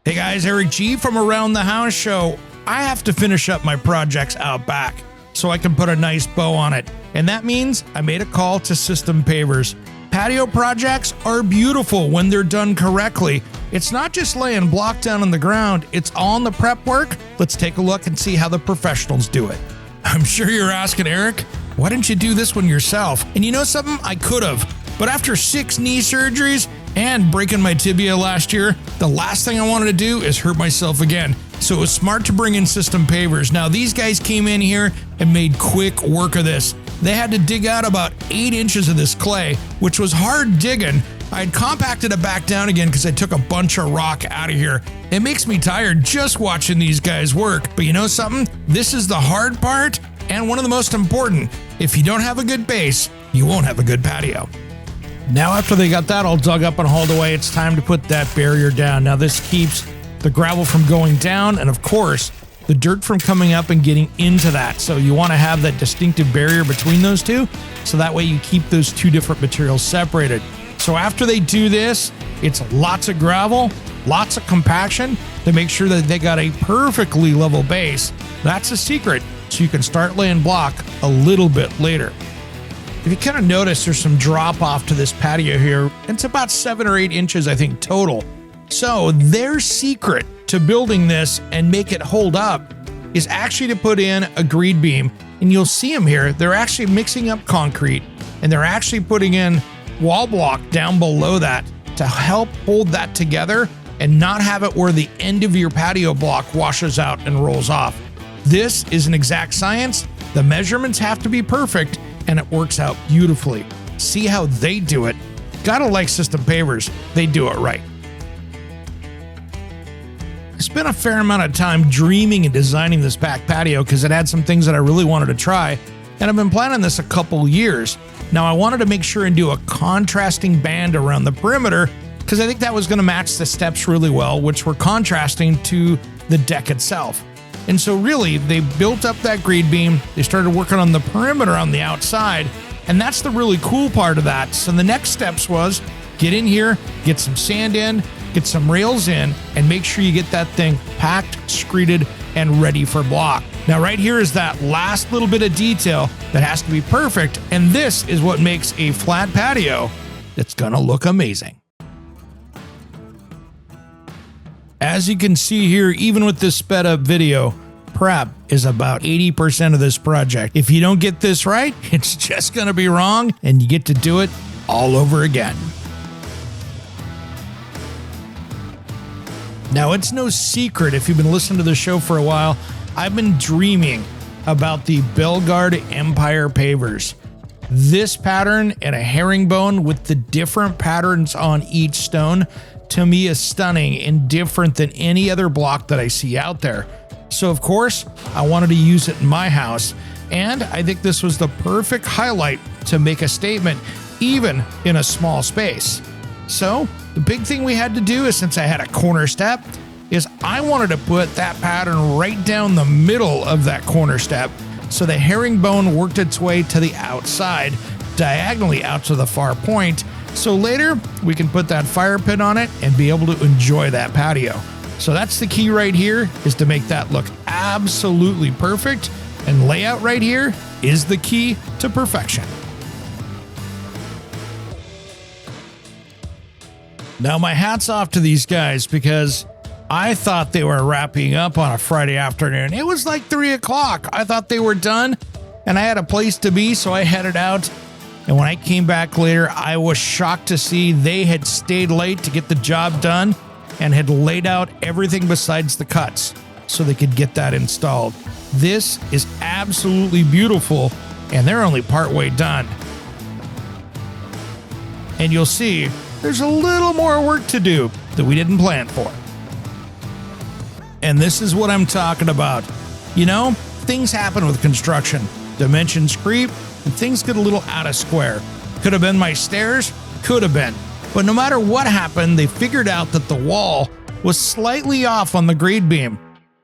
Hey guys, Eric G from Around the House Show. I have to finish up my projects out back so I can put a nice bow on it. And that means I made a call to System Pavers. Patio projects are beautiful when they're done correctly. It's not just laying block down on the ground, it's all in the prep work. Let's take a look and see how the professionals do it. I'm sure you're asking, Eric, why didn't you do this one yourself? And you know something? I could have. But after 6 knee surgeries and breaking my tibia last year, the last thing I wanted to do is hurt myself again. So it was smart to bring in System Pavers. Now these guys came in here and made quick work of this. They had to dig out about 8 inches of this clay, which was hard digging. I had compacted it back down again because I took a bunch of rock out of here. It makes me tired just watching these guys work. But you know something? This is the hard part and one of the most important. If you don't have a good base, you won't have a good patio. Now after they got that all dug up and hauled away, it's time to put that barrier down. Now this keeps the gravel from going down and of course the dirt from coming up and getting into that. So you want to have that distinctive barrier between those two, so that way you keep those two different materials separated. So after they do this, it's lots of gravel, lots of compaction to make sure that they got a perfectly level base. That's a secret, so you can start laying block a little bit later. If you kind of notice, there's some drop off to this patio here. It's about 7 or 8 inches, I think, total. So their secret to building this and make it hold up is actually to put in a green beam. And you'll see them here. They're actually mixing up concrete and they're actually putting in wall block down below that to help hold that together and not have it where the end of your patio block washes out and rolls off. This is an exact science. The measurements have to be perfect and it works out beautifully. See how they do it. Gotta like System Pavers. They do it right. I spent a fair amount of time dreaming and designing this back patio because it had some things that I really wanted to try, and I've been planning this a couple years. Now I wanted to make sure and do a contrasting band around the perimeter because I think that was going to match the steps really well, which were contrasting to the deck itself. And so really, they built up that grade beam, they started working on the perimeter on the outside, and that's the really cool part of that. So the next steps was get in here, get some sand in, get some rails in, and make sure you get that thing packed, screeded, and ready for block. Now right here is that last little bit of detail that has to be perfect, and this is what makes a flat patio that's gonna look amazing. As you can see here, even with this sped up video, prep is about 80% of this project. If you don't get this right, it's just gonna be wrong and you get to do it all over again. Now it's no secret, if you've been listening to the show for a while, I've been dreaming about the Bellegarde Empire pavers. This pattern and a herringbone with the different patterns on each stone to me is stunning and different than any other block that I see out there. So of course, I wanted to use it in my house, and I think this was the perfect highlight to make a statement, even in a small space. So the big thing we had to do is, since I had a corner step, is I wanted to put that pattern right down the middle of that corner step so the herringbone worked its way to the outside, diagonally out to the far point, so later we can put that fire pit on it and be able to enjoy that patio. So that's the key right here, is to make that look absolutely perfect, and layout right here is the key to perfection. Now my hat's off to these guys because I thought they were wrapping up on a Friday afternoon. It was like 3 o'clock. I thought they were done and I had a place to be, so I headed out. And when I came back later, I was shocked to see they had stayed late to get the job done and had laid out everything besides the cuts so they could get that installed. This is absolutely beautiful, and they're only partway done. And you'll see there's a little more work to do that we didn't plan for. And this is what I'm talking about. You know, things happen with construction. Dimensions creep, and things get a little out of square. Could have been my stairs, could have been. But no matter what happened, they figured out that the wall was slightly off on the grade beam.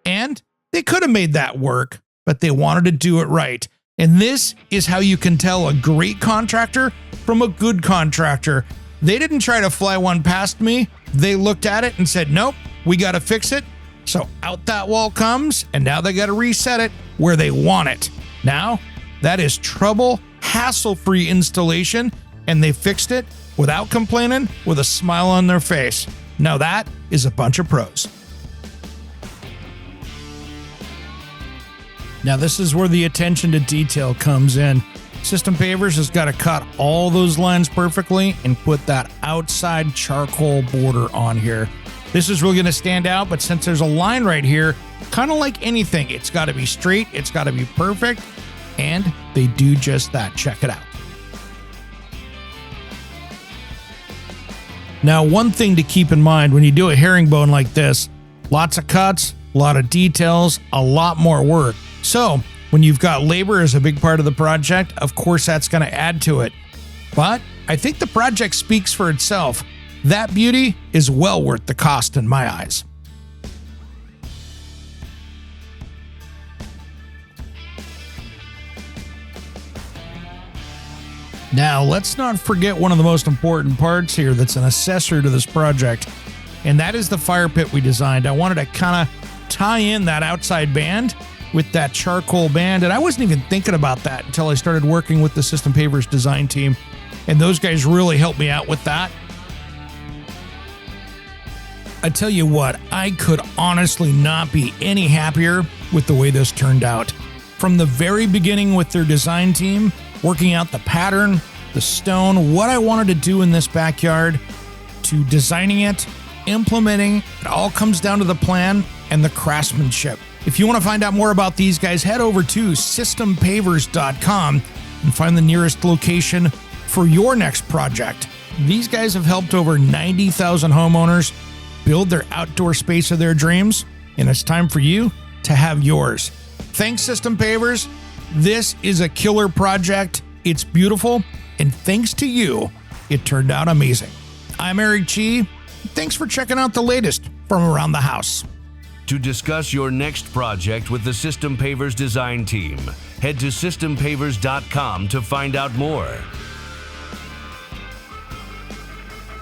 And they could have made that work, but they wanted to do it right. And this is how you can tell a great contractor from a good contractor. They didn't try to fly one past me. They looked at it and said, nope, We got to fix it. So out that wall comes, and now they got to reset it where they want it. Now, that is trouble, hassle-free installation, and they fixed it without complaining, with a smile on their face. Now that is a bunch of pros. Now this is where the attention to detail comes in. System Pavers has got to cut all those lines perfectly and put that outside charcoal border on here. This is really going to stand out, but since there's a line right here, kind of like anything, it's got to be straight, it's got to be perfect, and they do just that. Check it out. Now, one thing to keep in mind when you do a herringbone like this, lots of cuts, a lot of details, a lot more work. So when you've got labor as a big part of the project, of course that's going to add to it. But I think the project speaks for itself. That beauty is well worth the cost in my eyes. Now, let's not forget one of the most important parts here that's an accessory to this project, and that is the fire pit we designed. I wanted to kind of tie in that outside band with that charcoal band, and I wasn't even thinking about that until I started working with the System Pavers design team, and those guys really helped me out with that. I tell you what, I could honestly not be any happier with the way this turned out. From the very beginning with their design team, working out the pattern, the stone, what I wanted to do in this backyard, to designing it, implementing, it all comes down to the plan and the craftsmanship. If you want to find out more about these guys, head over to systempavers.com and find the nearest location for your next project. These guys have helped over 90,000 homeowners build their outdoor space of their dreams, and it's time for you to have yours. Thanks, System Pavers. This is a killer project. It's beautiful, and thanks to you, it turned out amazing. I'm Eric G. Thanks for checking out the latest from around the house. To discuss your next project with the System Pavers design team, head to systempavers.com to find out more.